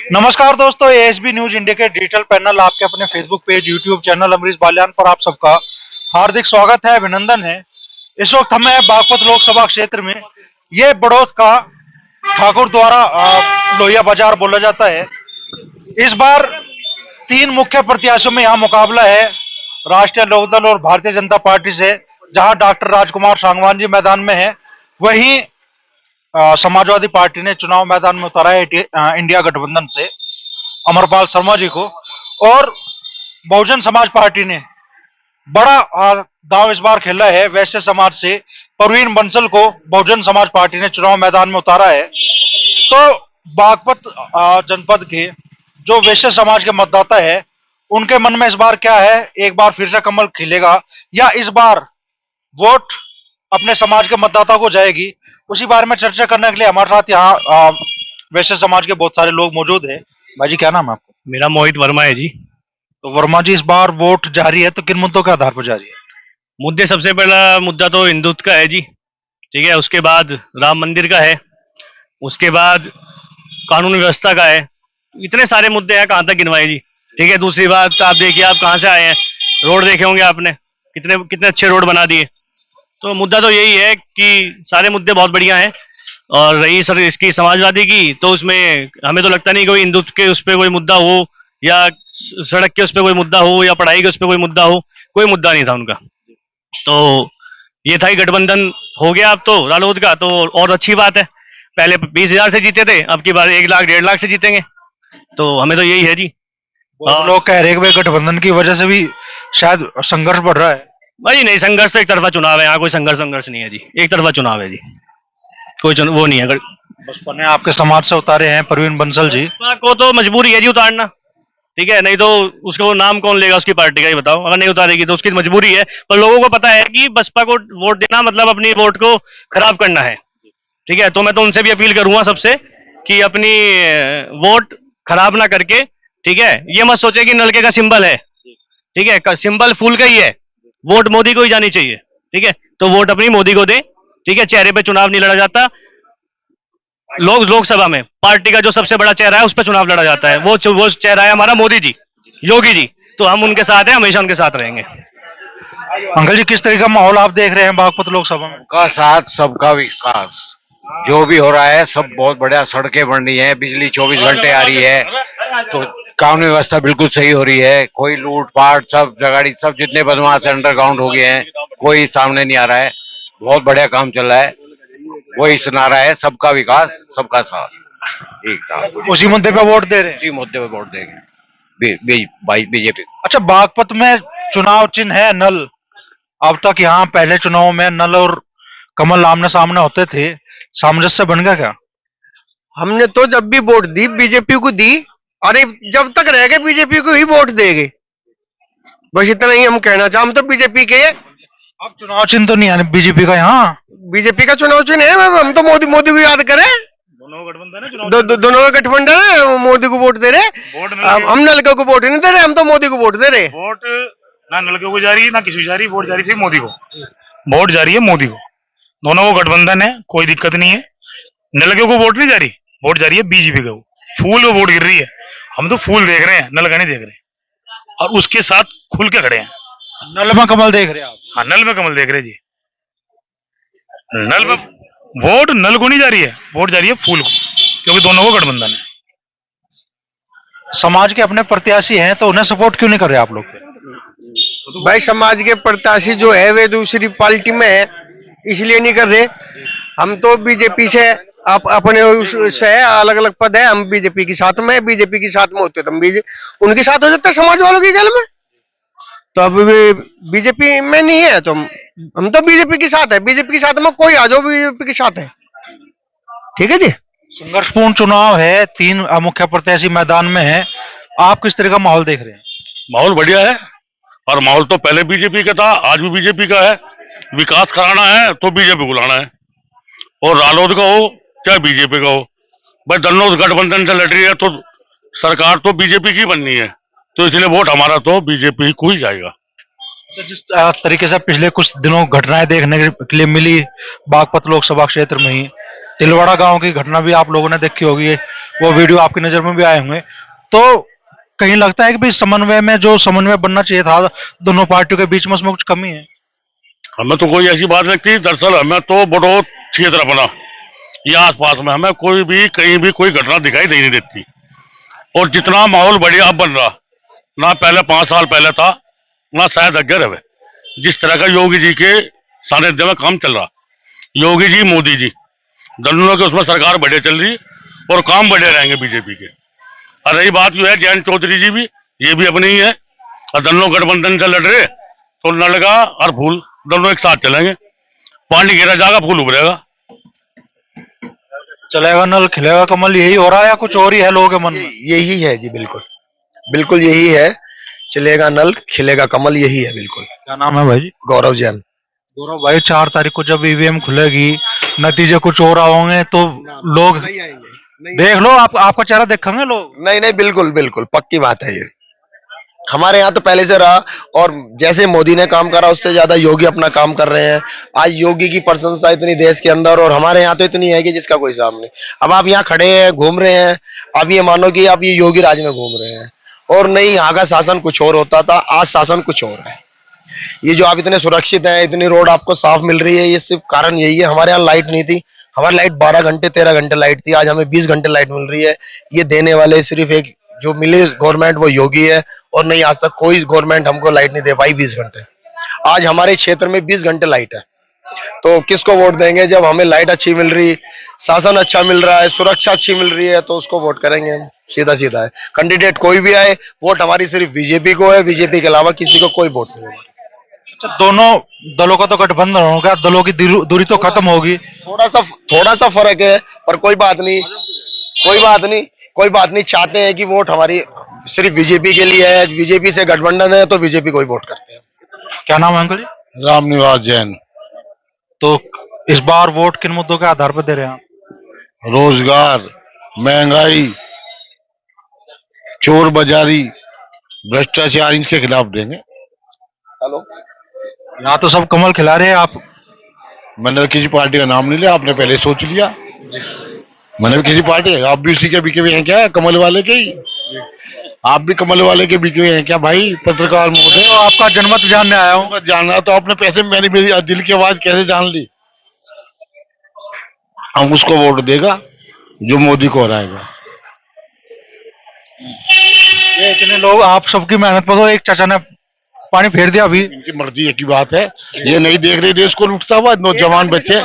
नमस्कार दोस्तों, ASB news India के डिजिटल पैनल आपके अपने Facebook page, YouTube channel Amrish Baliyan पर आप सबका हार्दिक स्वागत है, अभिनंदन है। इस वक्त हमें बागपत लोकसभा क्षेत्र में ये बड़ौत का ठाकुर द्वारा लोहिया बाजार बोला जाता है। इस बार तीन मुख्य प्रत्याशियों में यहाँ मुकाबला है राष्ट्रीय लोकदल और भारतीय जनता पार्टी से, जहां डॉक्टर राजकुमार सांगवान जी मैदान में है। वहीं समाजवादी पार्टी ने चुनाव मैदान में उतारा है इंडिया गठबंधन से अमरपाल शर्मा जी को, और बहुजन समाज पार्टी ने बड़ा दांव इस बार खेला है। वैश्य समाज से परवीन बंसल को बहुजन समाज पार्टी ने चुनाव मैदान में उतारा है। तो बागपत जनपद के जो वैश्य समाज के मतदाता है, उनके मन में इस बार क्या है? एक बार फिर से कमल खिलेगा या इस बार वोट अपने समाज के मतदाता को जाएगी? उसी बारे में चर्चा करने के लिए हमारे साथ यहाँ वैश्य समाज के बहुत सारे लोग मौजूद हैं। भाई जी, क्या नाम है आपका? मेरा मोहित वर्मा है जी। तो वर्मा जी, इस बार वोट जारी है तो किन मुद्दों के आधार पर जारी है? मुद्दे, सबसे पहला मुद्दा तो हिंदुत्व का है जी, ठीक है। उसके बाद राम मंदिर का है, उसके बाद कानून व्यवस्था का है। इतने सारे मुद्दे हैं, कहाँ तक गिनवाए जी, ठीक है। दूसरी बात, आप देखिए, आप कहाँ से आए हैं, रोड देखे होंगे आपने, कितने कितने अच्छे रोड बना दिए। तो मुद्दा तो यही है कि सारे मुद्दे बहुत बढ़िया हैं। और रही सर इसकी समाजवादी की, तो उसमें हमें तो लगता नहीं कोई हिंदुत्व के उस पर कोई मुद्दा हो, या सड़क के उस पर कोई मुद्दा हो, या पढ़ाई के उस पर कोई मुद्दा हो। कोई मुद्दा नहीं था उनका। तो ये था कि गठबंधन हो गया अब तो रालोद का, तो और अच्छी बात है। पहले 20,000 से जीते थे, अब की बार 1 लाख 1.5 लाख से जीतेंगे। तो हमें तो यही है जी। लोग कह रहे हैं कि गठबंधन की वजह से भी शायद संघर्ष बढ़ रहा है। भाई नहीं, संघर्ष तो एक तरफा चुनाव है, यहाँ कोई संघर्ष नहीं है जी, एक तरफा चुनाव है जी, कोई वो नहीं है। बसपा ने आपके समाज से उतारे हैं परवीन बंसल जी। बसपा को तो मजबूरी है जी उतारना, ठीक है। नहीं तो उसको नाम कौन लेगा उसकी पार्टी का, ये बताओ। अगर नहीं उतारेगी तो उसकी मजबूरी है। पर लोगों को पता है कि बसपा को वोट देना मतलब अपनी वोट को खराब करना है, ठीक है। तो मैं तो उनसे भी अपील करूंगा सबसे कि अपनी वोट खराब ना करके, ठीक है। ये मत सोचे कि नलके का सिंबल है, ठीक है, सिंबल फूल का ही है। वोट मोदी को ही जानी चाहिए, ठीक है। तो वोट अपनी मोदी को दे, ठीक है। चेहरे पे चुनाव नहीं लड़ा जाता। लोकसभा में पार्टी का जो सबसे बड़ा चेहरा है उस पर चुनाव लड़ा जाता है। वो चेहरा है हमारा मोदी जी, योगी जी। तो हम उनके साथ हैं, हमेशा उनके साथ रहेंगे। अंकल जी, किस तरह का माहौल आप देख रहे हैं बागपत लोकसभा में? का साथ सबका विकास जो भी हो रहा है सब बहुत बढ़िया। सड़कें बन रही है, बिजली 24 घंटे आ रही है, तो कानून व्यवस्था बिल्कुल सही हो रही है। कोई लूटपाट, सब जगाड़ी, सब जितने बदमाश अंडरग्राउंड हो गए हैं, कोई सामने नहीं आ रहा है। बहुत बढ़िया काम चल रहा है। वही सुनारा है, सबका विकास सबका साथ, ठीक था। उसी मुद्दे पे वोट दे रहे हैं? उसी मुद्दे पे वोट देंगे बीजेपी। अच्छा, बागपत में चुनाव चिन्ह है नल। अब तक यहाँ पहले चुनाव में नल और कमल आमने सामने होते थे, सामंजस्य बन गया क्या? हमने तो जब भी वोट दी बीजेपी को दी, अरे जब तक रहेगा बीजेपी को ही वोट देंगे। बस इतना ही हम कहना चाहते। हम तो बीजेपी के। अब चुनाव चिन्ह तो नहीं है बीजेपी का यहाँ? बीजेपी का चुनाव चिन्ह है। हम तो मोदी को याद करें। दोनों गठबंधन है, दोनों का गठबंधन है। मोदी को वोट दे रहे। हम नलके को वोट नहीं दे रहे, हम तो मोदी को वोट दे रहे। वोट ना नलके को जा रही है ना किसी को जा रही है। वोट जा रही है मोदी को, वोट जा रही है मोदी को। दोनों को गठबंधन है, कोई दिक्कत नहीं है। नलके को वोट नहीं जा रही, वोट जा रही है बीजेपी को। फूल में वोट गिर रही है। हम तो फूल देख रहे हैं, नलका नहीं देख रहे, और उसके साथ खुल के खड़े हैं। नल में कमल देख रहे हैं आप? हाँ, नल में कमल देख रहे जी। नल में वोट नल को नहीं जा रही है, वोट जा रही है फूल को, क्योंकि दोनों को गठबंधन है। समाज के अपने प्रत्याशी हैं तो उन्हें सपोर्ट क्यों नहीं कर रहे आप लोग? भाई समाज के प्रत्याशी जो है वे दूसरी पार्टी में है, इसलिए नहीं कर रहे। हम तो बीजेपी से अपने से अलग अलग पद है। हम बीजेपी के साथ में, बीजेपी के साथ में होते तो हम उनके साथ हो जाते समाज वालों की गल में। तो अब बीजेपी में नहीं है तो हम तो बीजेपी के साथ है। बीजेपी के साथ में कोई आ जाओ, बीजेपी के साथ है, ठीक है जी। संघर्षपूर्ण चुनाव है, तीन मुख्य प्रत्याशी मैदान में है। आप किस तरह का माहौल देख रहे हैं? माहौल बढ़िया है, और माहौल तो पहले बीजेपी का था, आज भी बीजेपी का है। विकास कराना है तो बीजेपी को लाना है, और रालोद का हो चाहे बीजेपी का हो। भाई दोनों गठबंधन से लड़ रही है तो सरकार तो बीजेपी की बननी है, तो इसलिए वोट हमारा तो बीजेपी को ही जाएगा। तो जिस तरीके से पिछले कुछ दिनों घटनाएं देखने के लिए मिली बागपत लोकसभा क्षेत्र में ही, तिलवाड़ा गांव की घटना भी आप लोगों ने देखी होगी, वो वीडियो आपकी नजर में भी आए होंगे। तो कहीं लगता है कि भाई समन्वय में जो समन्वय बनना चाहिए था दोनों पार्टियों के बीच में, उसमें कुछ कमी है? हमें तो कोई ऐसी बात लगती, दरअसल हमें तो बड़ो क्षेत्र अपना ये आसपास में हमें कोई भी कहीं भी कोई घटना दिखाई नहीं देती। और जितना माहौल बढ़िया अब बन रहा, ना पहले 5 साल पहले था, ना शायद अगर है। जिस तरह का योगी जी के सानिध्य में काम चल रहा, योगी जी मोदी जी दोनों के उसमें सरकार बढ़िया चल रही और काम बढ़िया रहेंगे बीजेपी के। और रही बात जो है जयंत चौधरी जी भी, ये भी अपने ही है, और दोनों गठबंधन से लड़ रहे, तो नलका और फूल दोनों एक साथ चलेंगे, पानी गिरा जाएगा फूल उभरेगा। चलेगा नल खिलेगा कमल, यही हो रहा है या कुछ और ही है लोगों के मन में? यही है जी, बिल्कुल बिल्कुल यही है। चलेगा नल खिलेगा कमल, यही है बिल्कुल। क्या नाम है भाई जी? गौरव जैन। गौरव भाई, 4 तारीख को जब ईवीएम खुलेगी, नतीजे कुछ और होंगे तो लोग देख लो, आपका चेहरा देखेंगे लोग। नहीं नहीं, बिल्कुल बिल्कुल पक्की बात है ये। हमारे यहाँ तो पहले से रहा, और जैसे मोदी ने काम करा उससे ज्यादा योगी अपना काम कर रहे हैं। आज योगी की प्रशंसा इतनी देश के अंदर, और हमारे यहाँ तो इतनी है कि जिसका कोई हिसाब नहीं। अब आप यहाँ खड़े हैं, घूम रहे हैं, आप ये मानो कि आप ये योगी राज में घूम रहे हैं, और नहीं, यहाँ का शासन कुछ और होता था, आज शासन कुछ और है। ये जो आप इतने सुरक्षित हैं, इतनी रोड आपको साफ मिल रही है, ये सिर्फ कारण यही है। हमारे यहाँ लाइट नहीं थी, हमारी लाइट 12 घंटे 13 घंटे लाइट थी, आज हमें 20 घंटे लाइट मिल रही है। ये देने वाले सिर्फ एक जो मिले गवर्नमेंट वो योगी है, और नहीं आज तक कोई गवर्नमेंट हमको लाइट नहीं दे पाई 20 घंटे। आज हमारे क्षेत्र में 20 घंटे लाइट है, तो किसको वोट देंगे? जब हमें लाइट अच्छी मिल रही, शासन अच्छा मिल रहा है, सुरक्षा अच्छी मिल रही है, तो उसको वोट करेंगे हम। सीधा सीधा है, कैंडिडेट कोई भी आए, वोट हमारी सिर्फ बीजेपी को है, बीजेपी के अलावा किसी को कोई वोट नहीं है। अच्छा, दोनों दलों का तो गठबंधन होगा, दलों की दूरी तो खत्म होगी। थोड़ा सा फर्क है, पर कोई बात नहीं, कोई बात नहीं, कोई बात नहीं। चाहते हैं कि वोट हमारी सिर्फ बीजेपी के लिए है, बीजेपी से गठबंधन है, तो बीजेपी को ही वोट करते हैं। क्या नाम है अंकल जी? रामनिवास जैन। तो इस बार वोट किन मुद्दों के आधार पर दे रहे हैं आप? रोजगार, महंगाई, चोर बाजारी, भ्रष्टाचार, इनके खिलाफ देंगे। हेलो, यहाँ तो सब कमल खिला रहे हैं, आप? मैंने किसी पार्टी का नाम नहीं लिया, आपने पहले सोच लिया। मैंने भी किसी पार्टी, आप भी उसी के बीके हुए हैं क्या? कमल वाले के ही आप भी कमल वाले के बीके हुए हैं क्या भाई? पत्रकार महोदय, तो आपका जनमत जानने आया हूँ। जानना तो आपने पैसे, मैंने मेरी दिल की आवाज कैसे जान ली? हम उसको वोट देगा जो मोदी को हराएगा। ये इतने लोग, आप सबकी मेहनत पर तो एक चाचा ने पानी फेर दिया अभी। इनकी मर्जी की बात है, ये नहीं देख रहे देश को लुटता हुआ नौजवान बच्चे।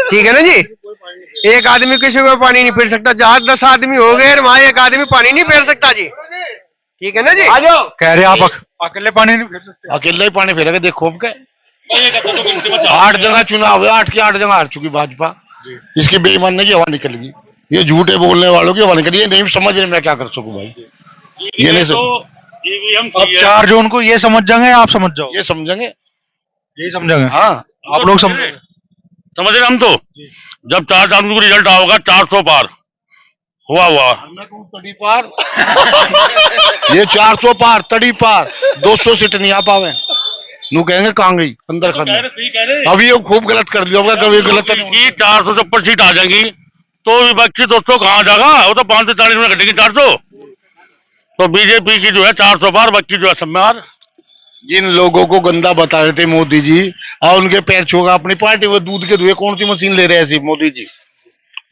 ठीक है ना जी, एक आदमी किसी को पानी नहीं फेर सकता, जहाँ 10 आदमी हो गए वहां एक आदमी पानी नहीं फेर सकता जी। ठीक है ना जी? कह रहे आप अकेले पानी नहीं फेर सकते? अकेला ही पानी फेरेगा, देखो अब क्या 8 जगह चुनाव है, 8 की 8 जगह हार चुकी भाजपा। इसकी बेईमानी की हवा निकल गई, ये झूठे बोलने वालों की हवा निकल गई। ये नहीं समझ रहे मैं क्या कर सकूं भाई, ये नहीं समझ। अब 4 जून को ये समझ जाएंगे, आप समझ जाओ? ये समझेंगे, यही समझेंगे। हाँ आप लोग समझे? समझ रहे हम तो, जब 4 तारीख को रिजल्ट आओगा 400 पार हुआ तड़ी पार ये 400 पार, तड़ी पार, 200 सीट नहीं आ पावे, नू कहेंगे कहाँ गई अंदर करने। अभी ये खूब गलत कर लिया होगा, कभी गलत की 400 से ऊपर सीट आ जाएंगी तो विपक्षी 200 कहाँ जाएगा? वो तो 540 में घटेगी 400। तो बीजेपी की जो है 400 पार, बाकी जो है सब में हार। जिन लोगों को गंदा बता रहे थे मोदी जी, और उनके पैर छूगा अपनी पार्टी, वो दूध के धुएं कौन सी मशीन ले रहे हैं सिर्फ मोदी जी?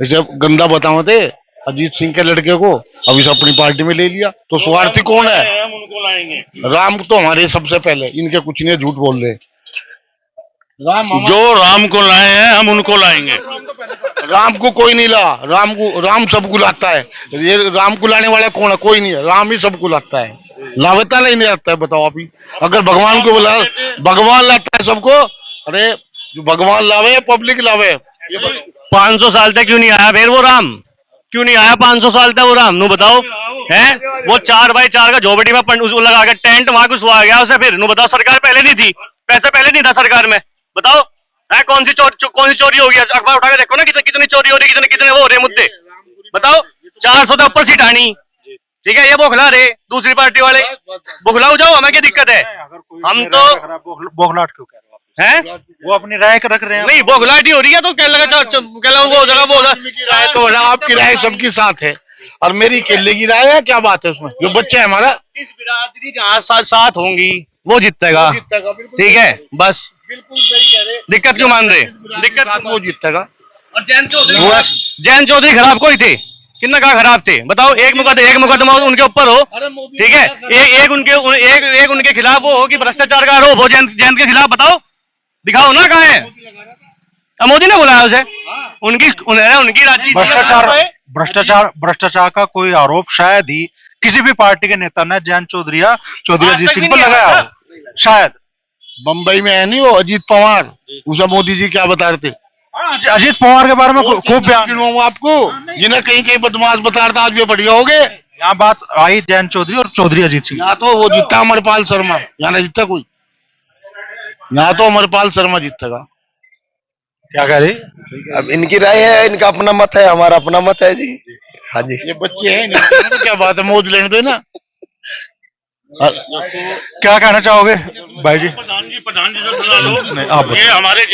ऐसे गंदा बताओ थे अजीत सिंह के लड़के को, अब इसे अपनी पार्टी में ले लिया, तो स्वार्थी कौन है? हम उनको लाएंगे। राम तो हमारे सबसे पहले, इनके कुछ नहीं, झूठ बोल रहे। जो राम को लाए हैं हम उनको लाएंगे। राम को कोई नहीं ला, राम सबको लाता है। ये राम को लाने वाला कौन है? कोई नहीं है, राम ही सबको लाता है। लावेता नहीं आता है, बताओ आप ही। अगर भगवान को बुला, भगवान लाता है सबको। अरे जो भगवान लावे पब्लिक लावे। 500 साल तक क्यों नहीं आया फिर वो राम? क्यों नहीं आया 500 साल तक वो राम? नु बताओ है? वो 4x4 का झोपड़ी में लगा के टेंट वहां घुसवा गया उसे, फिर नु बताओ सरकार पहले नहीं थी, पैसे पहले नहीं था सरकार में, बताओ है? कौन सी चोरी हो गई? अखबार उठा के देखो ना, कितनी चोरी हो रही, कितने वो हो रहे मुद्दे, बताओ। 400 से ऊपर सीट आनी, ठीक है? ये बौखला रहे दूसरी पार्टी वाले, बौखलाओ जाओ, हमें क्या दिक्कत है? हम तो बौखलाहट क्यों कह रहे हो आप? हैं? वो अपनी राय रख रहे हैं। नहीं, वो गुलाटी हो रही है तो क्या लगा क्या लगा वो जगह वो राय तो आपकी राय सबके साथ है और मेरी केले की राय है, क्या बात है उसमें? जो बच्चा है हमारा, इस बिरादरी जहाँ साथ होंगी वो जीतेगा, ठीक है बस। बिल्कुल सही कह रहे। दिक्कत क्यों मान रहे? दिक्कत वो जीतेगा। और जैन चौधरी खराब कोई थे? कितना कहा खराब थे बताओ? एक मुकदमा उनके ऊपर हो, ठीक है, एक उनके खिलाफ वो हो कि भ्रष्टाचार का आरोप हो जैन के खिलाफ, बताओ दिखाओ ना कहाँ है? अब मोदी ने बुलाया उसे, उनकी राज्य भ्रष्टाचार का कोई आरोप शायद ही किसी भी पार्टी के नेता ने जैन चौधरी अजीत सिंह पर लगाया हो, शायद। बम्बई में है नहीं वो अजीत पवार, उसे मोदी जी क्या बता रहे थे? अजीत पवार के बारे में खूब बयान गिनवाऊंगा आपको, जिन्हें कहीं कहीं बदमाश बता रहा था, आज भी बढ़िया हो गए। यहाँ बात आई जैन चौधरी और चौधरी अजीत सिंह। यहाँ तो वो जीतता अमरपाल शर्मा, यहाँ नहीं जीतता कोई। यहाँ तो अमरपाल शर्मा जीतेगा। क्या कह रही? अब इनकी राय है, इनका अपना मत है, हमारा अपना मत है जी। हाँ जी, ये बच्चे हैं तो क्या बात है, मौज लेने दो ना। क्या कहना चाहोगे भाई जी? प्रधान जी से सुना लो। नहीं, आप ये हमारे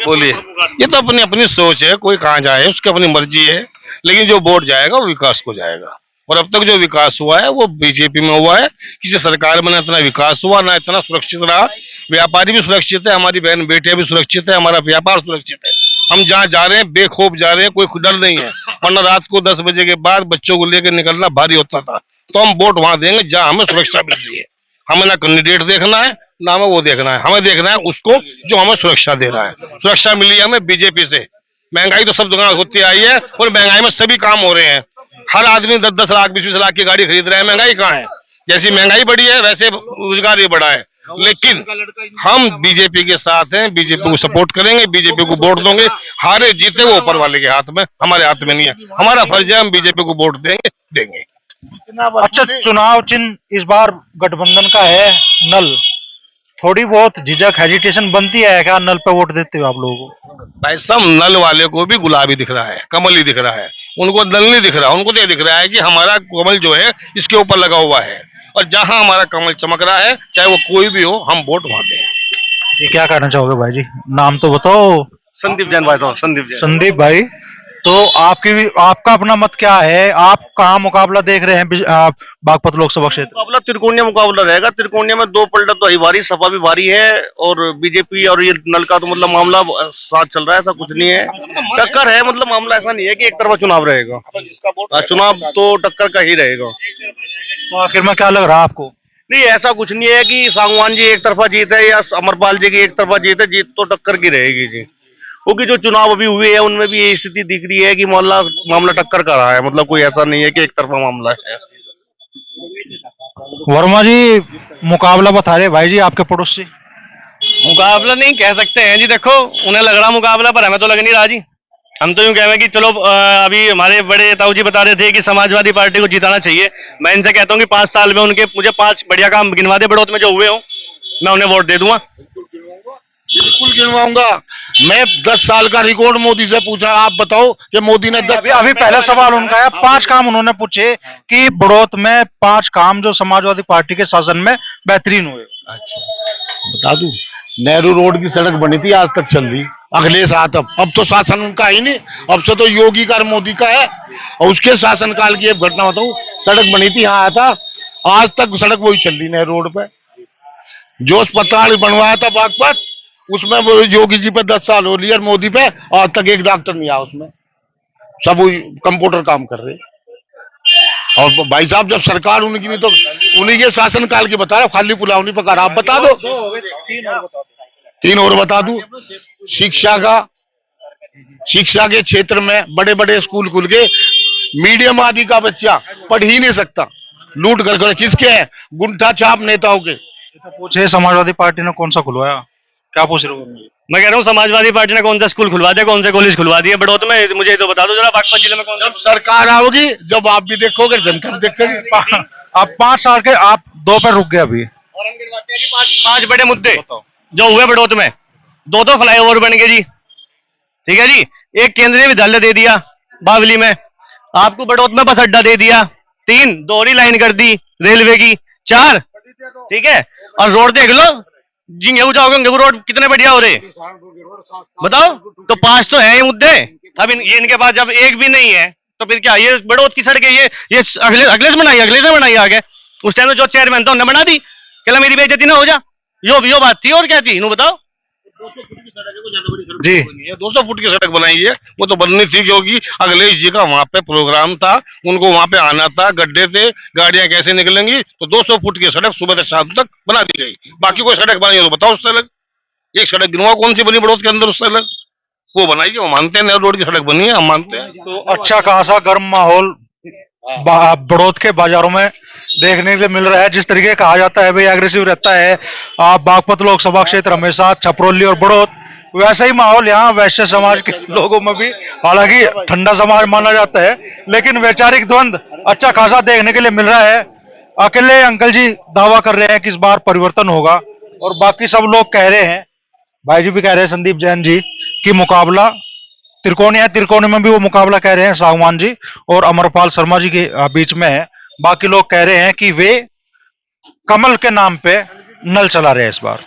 बोलिए। ये तो अपनी अपनी सोच है, कोई कहाँ जाए उसकी अपनी मर्जी है, लेकिन जो वोट जाएगा वो विकास को जाएगा। और अब तक जो विकास हुआ है वो बीजेपी में हुआ है। किसी सरकार में ना इतना विकास हुआ, ना इतना सुरक्षित रहा। व्यापारी भी सुरक्षित है, हमारी बहन बेटियां भी सुरक्षित है, हमारा व्यापार सुरक्षित है। हम जहाँ जा रहे हैं बेखौफ जा रहे हैं, कोई डर नहीं है। वरना रात को 10 बजे के बाद बच्चों को लेकर निकलना भारी होता था। तो हम वोट वहां देंगे जहां हमें सुरक्षा मिल रही है। हमें ना कैंडिडेट देखना है, ना हमें वो देखना है, हमें देखना है उसको जो हमें सुरक्षा दे रहा है। सुरक्षा मिली है हमें बीजेपी से। महंगाई तो सब जगह होती आई है और महंगाई में सभी काम हो रहे हैं। हर आदमी 10-10 लाख 20-20 लाख की गाड़ी खरीद रहा है। महंगाई कहाँ है? जैसी महंगाई बढ़ी है वैसे रोजगार भी बढ़ा है। लेकिन हम बीजेपी के साथ हैं, बीजेपी को सपोर्ट करेंगे, बीजेपी को वोट देंगे। हारे जीते वो ऊपर वाले के हाथ में, हमारे हाथ में नहीं है। हमारा फर्ज है, हम बीजेपी को वोट देंगे। अच्छा, चुनाव चिन्ह इस बार गठबंधन का है नल। थोड़ी बहुत झिझक हेजिटेशन बनती है क्या नल पे वोट देते हो आप लोगों को? भाई सब नल वाले को भी गुलाबी दिख रहा है, कमल ही दिख रहा है। उनको नल नहीं दिख रहा, उनको तो ये दिख रहा है कि हमारा कमल जो है इसके ऊपर लगा हुआ है। और जहां हमारा कमल चमक रहा है, चाहे वो कोई भी हो, हम वोट वहां दें। ये क्या कहना चाहोगे भाई जी? नाम तो बताओ। संदीप जैन भाई, तो संदीप जैन। संदीप भाई, तो आपका अपना मत क्या है? आप कहाँ मुकाबला देख रहे हैं बागपत लोकसभा क्षेत्र? मुकाबला त्रिकोणीय मुकाबला रहेगा। त्रिकोणीय में दो पलटा तो ही भारी, सपा भी भारी है और बीजेपी और ये नल का तो मतलब मामला साथ चल रहा है, ऐसा कुछ नहीं है। टक्कर है, मतलब मामला ऐसा नहीं है कि एक तरफा चुनाव रहेगा। चुनाव तो टक्कर का ही रहेगा। तो आखिर में क्या लग रहा है आपको? नहीं, ऐसा कुछ नहीं है कि सांगवान जी एक तरफा जीत है या अमरपाल जी की एक तरफा जीत है। जीत तो टक्कर की रहेगी जी, क्योंकि जो चुनाव अभी हुए हैं उनमें भी ये स्थिति दिख रही है कि मामला टक्कर का रहा है। मतलब कोई ऐसा नहीं है कि एक तरफा मामला है। वर्मा जी मुकाबला बता रहे भाई जी आपके पड़ोसी। मुकाबला नहीं कह सकते हैं जी, देखो उन्हें लग रहा मुकाबला, पर हमें तो लग नहीं रहा जी। हम तो यूं कह रहे हैं कि चलो अभी हमारे बड़े ताऊ जी बता रहे थे कि समाजवादी पार्टी को जिताना चाहिए। मैं इनसे कहता हूँ कि 5 साल में मुझे 5 बढ़िया काम गिनवा दे बड़ौत में जो हुए हो, मैं उन्हें वोट दे दूंगा। बिल्कुल गिनवाऊंगा। मैं 10 साल का रिकॉर्ड मोदी से पूछा, आप बताओ कि मोदी ने अभी पहला सवाल उनका है, 5 काम उन्होंने पूछे कि बड़ौत में 5 काम जो समाजवादी पार्टी के शासन में बेहतरीन हुए। अच्छा बता दूं, नेहरू रोड की सड़क बनी थी, आज तक चल रही। अगले साथ अब तो शासन उनका ही नहीं, अब से तो योगी का मोदी का है। और उसके शासनकाल की एक घटना बताऊं, सड़क बनी थी, यहाँ आया था, आज तक सड़क वही चल रही नेहरू रोड पे। जो अस्पताल बनवाया था बागपत, उसमें वो योगी जी पे 10 साल हो लिया, मोदी पे आज तक एक डॉक्टर नहीं आया उसमें। सब वही कंप्यूटर काम कर रहे। और भाई साहब जब सरकार उनकी नहीं तो उन्हीं के शासन काल की बता रहा, खाली पुलाव नहीं पका रहा। आप बता दो, 3 और बता दूं। शिक्षा के क्षेत्र में बड़े बड़े स्कूल खुल गए, मीडियम आदि का बच्चा पढ़ ही नहीं सकता। लूट कर किसके है? गुंठा छाप नेताओं के। पूछे समाजवादी पार्टी ने कौन सा खुलवाया? क्या पूछ रहे हो? मैं कह रहा हूँ समाजवादी पार्टी ने कौन सा स्कूल खुलवा दिया, कौन से कॉलेज खुलवा दिए बड़ौत में? मुझे तो बता दो जरा, बागपत जिले में कौन सा? जब सरकार आओगी, जब आप भी देखोगे, जनता भी देखेगी। आप 5 साल के आप 2 पर रुक गए अभी। और हम गिनवाते हैं कि 5 बड़े मुद्दे जो हुए बड़ौत में। 2 फ्लाईओवर बन गए जी, ठीक है जी। एक केंद्रीय विद्यालय दे दिया बावली में, आपको बड़ौत में बस अड्डा दे दिया। 3 दोहरी लाइन कर दी रेलवे की। 4 ठीक है, और रोड देख लो, जी गेहूं जाओगे, गेहूं रोड कितने बढ़िया हो रहे, बताओ। तो 5 तो है ये मुद्दे। अब ये इनके पास जब एक भी नहीं है तो फिर क्या, ये बड़ौत की सड़क है, ये अगले से बनाई, अगले से बनाई आगे। उस टाइम में जो चेयरमैन था उन्होंने बना दी, कहला मेरी बेइज्जती ना हो जा, यो बात थी और क्या थी, इन्हों बताओ। 200 फुट की सड़क है, कोई ज्यादा बड़ी सड़क जी। नहीं है, 200 फुट की सड़क बनाई है। वो तो बननी थी क्योंकि अखिलेश जी का वहां पे प्रोग्राम था, उनको वहां पे आना था, गड्ढे थे, गाड़ियां कैसे निकलेंगी, तो 200 फुट की सड़क सुबह से शाम तक बना दी गई। बाकी कोई सड़क बनाई हो तो बताओ। उस सड़क एक सड़क गिनवा कौन सी बनी बड़ौत के अंदर, उस सड़क वो बनाई है, वो मानते हैं, नहर रोड की सड़क बनी है, हम मानते हैं। तो अच्छा खासा गर्म माहौल बड़ौत के बाजारों में देखने के लिए मिल रहा है। जिस तरीके कहा जाता है भाई एग्रेसिव रहता है बागपत लोकसभा क्षेत्र हमेशा, छपरौली और बड़ौत, वैसा ही माहौल यहाँ वैश्य समाज के लोगों में भी, हालांकि ठंडा समाज माना जाता है, लेकिन वैचारिक द्वंद अच्छा खासा देखने के लिए मिल रहा है। अकेले अंकल जी दावा कर रहे हैं कि इस बार परिवर्तन होगा, और बाकी सब लोग कह रहे हैं, भाई जी भी कह रहे हैं, संदीप जैन जी, कि मुकाबला त्रिकोणी है। त्रिकोणी में भी वो मुकाबला कह रहे हैं सागवान जी और अमरपाल शर्मा जी के बीच में है। बाकी लोग कह रहे हैं कि वे कमल के नाम पे नल चला रहे हैं इस बार।